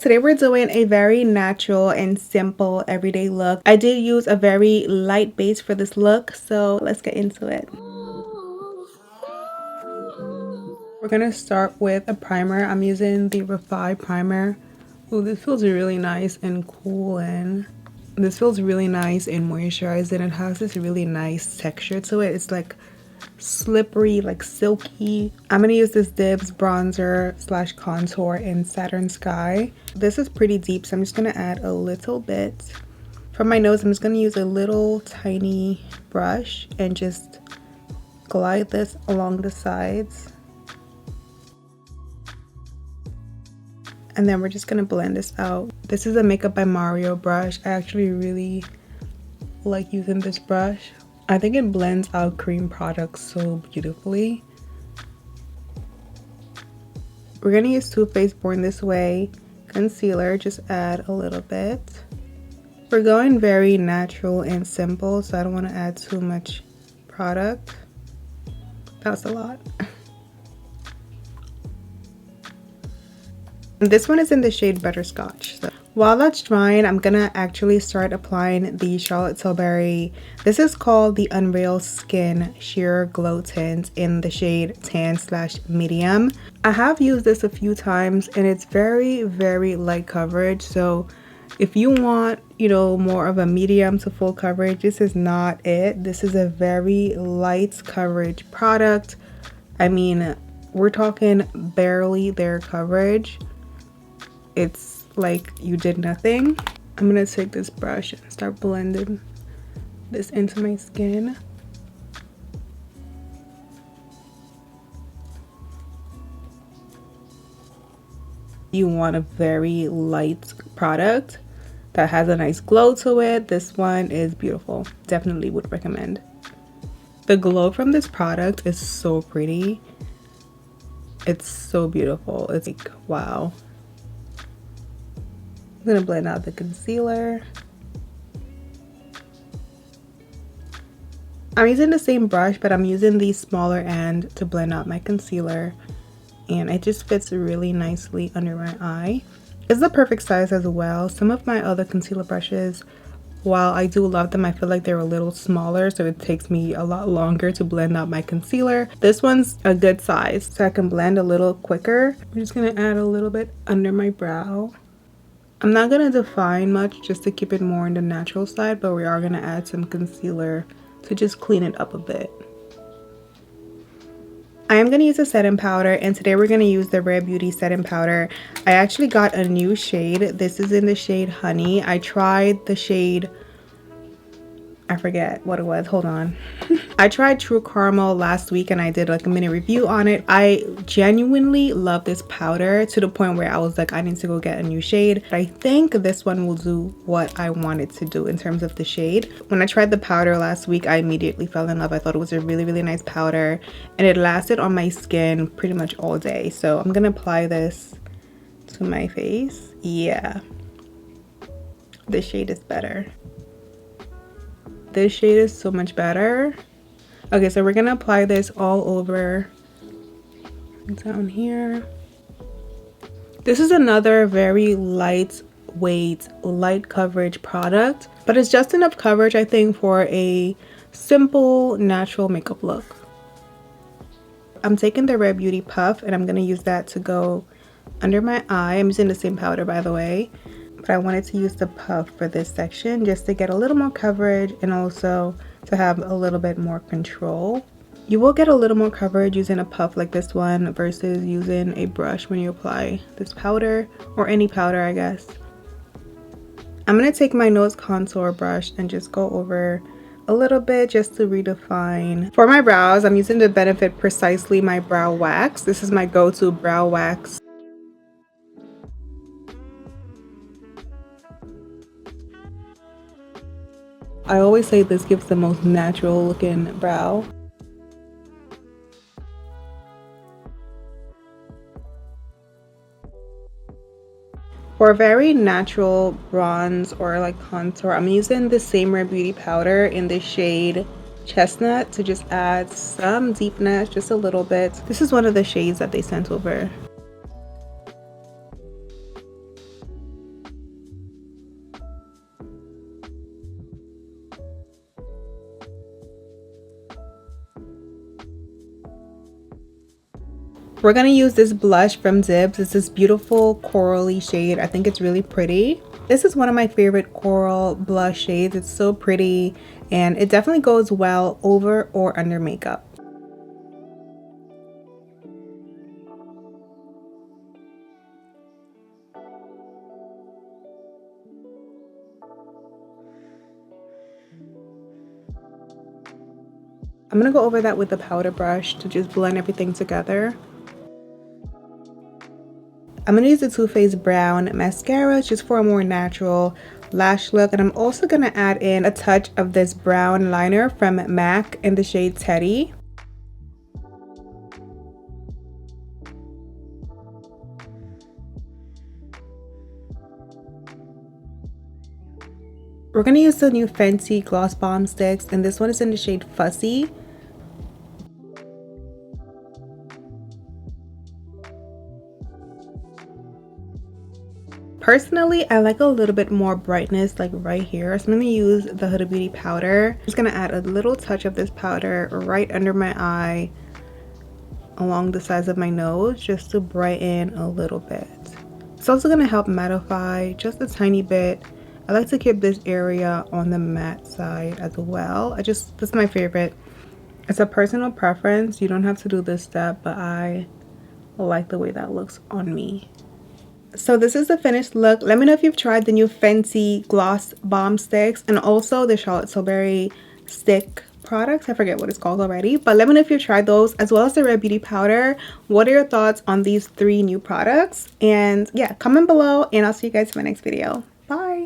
Today we're doing a very natural and simple everyday look. I did use a very light base for this look, so let's get into it. We're gonna start with a primer. I'm using the REFY primer. Oh, this feels really nice and cool, and this feels really nice and moisturized, and it has this really nice texture to it. It's like slippery, like silky. I'm gonna use this DIBS bronzer slash contour in Saturn Sky. This is pretty deep, so I'm just gonna add a little bit. For my nose, I'm just gonna use a little tiny brush and just glide this along the sides. And then we're just gonna blend this out. This is a Makeup by Mario brush. I actually really like using this brush. I think it blends out cream products so beautifully. We're gonna use Too Faced Born This Way concealer, just add a little bit. We're going very natural and simple, so I don't want to add too much product. That's a lot. This one is in the shade Butterscotch. So while that's drying, I'm gonna actually start applying the Charlotte Tilbury. This is called the Unreal Skin Sheer Glow Tint in the shade Tan/medium. I have used this a few times and it's very, very light coverage. So if you want, you know, more of a medium to full coverage, this is not it. This is a very light coverage product. I mean, we're talking barely there coverage. It's like you did nothing. I'm gonna take this brush and start blending this into my skin. You want a very light product that has a nice glow to it. This one is beautiful. Definitely would recommend. The glow from this product is so pretty. It's so beautiful. It's like, wow. I'm gonna blend out the concealer. I'm using the same brush, but I'm using the smaller end to blend out my concealer, and it just fits really nicely under my eye. It's the perfect size as well. Some of my other concealer brushes, while I do love them, I feel like they're a little smaller, so it takes me a lot longer to blend out my concealer. This one's a good size, so I can blend a little quicker. I'm just gonna add a little bit under my brow. I'm not going to define much just to keep it more on the natural side, but we are going to add some concealer to just clean it up a bit. I am going to use a setting powder, and today we're going to use the Rare Beauty setting powder. I actually got a new shade. This is in the shade Honey. I tried the shade, I forget what it was, hold on. I tried True Caramel last week and I did like a mini review on it. I genuinely love this powder to the point where I was like, I need to go get a new shade. I think this one will do what I wanted to do in terms of the shade. When I tried the powder last week, I immediately fell in love. I thought it was a really, really nice powder, and it lasted on my skin pretty much all day. So I'm gonna apply this to my face. Yeah, this shade is better. This shade is so much better. Okay, so we're gonna apply this all over down here. This is another very lightweight, light coverage product, but it's just enough coverage, I think, for a simple, natural makeup look. I'm taking the Rare Beauty Puff and I'm gonna use that to go under my eye. I'm using the same powder, by the way, but I wanted to use the puff for this section just to get a little more coverage and also to have a little bit more control. You will get a little more coverage using a puff like this one versus using a brush when you apply this powder, or any powder, I guess. I'm going to take my nose contour brush and just go over a little bit just to redefine. For my brows, I'm using the Benefit Precisely My Brow Wax. This is my go-to brow wax. I always say this gives the most natural looking brow. For a very natural bronze or like contour, I'm using the same Rare Beauty powder in the shade Chestnut to just add some deepness, just a little bit. This is one of the shades that they sent over. We're gonna use this blush from DIBS. It's this beautiful corally shade. I think it's really pretty. This is one of my favorite coral blush shades. It's so pretty and it definitely goes well over or under makeup. I'm gonna go over that with the powder brush to just blend everything together. I'm gonna use the Too Faced Brown Mascara just for a more natural lash look, and I'm also gonna add in a touch of this brown liner from MAC in the shade Teddy. We're gonna use the new Fenty Gloss Bomb Sticks, and this one is in the shade Fussy. Personally, I like a little bit more brightness like right here, so I'm going to use the Huda Beauty powder. I'm just going to add a little touch of this powder right under my eye along the sides of my nose just to brighten a little bit. It's also going to help mattify just a tiny bit. I like to keep this area on the matte side as well. This is my favorite. It's a personal preference. You don't have to do this step, but I like the way that looks on me. So this is the finished look. Let me know if you've tried the new Fenty Gloss Bomb Sticks and also the Charlotte Tilbury stick products. I forget what it's called already, but let me know if you've tried those, as well as the Red Beauty powder. What are your thoughts on these 3 new products? And yeah, comment below and I'll see you guys in my next video. Bye.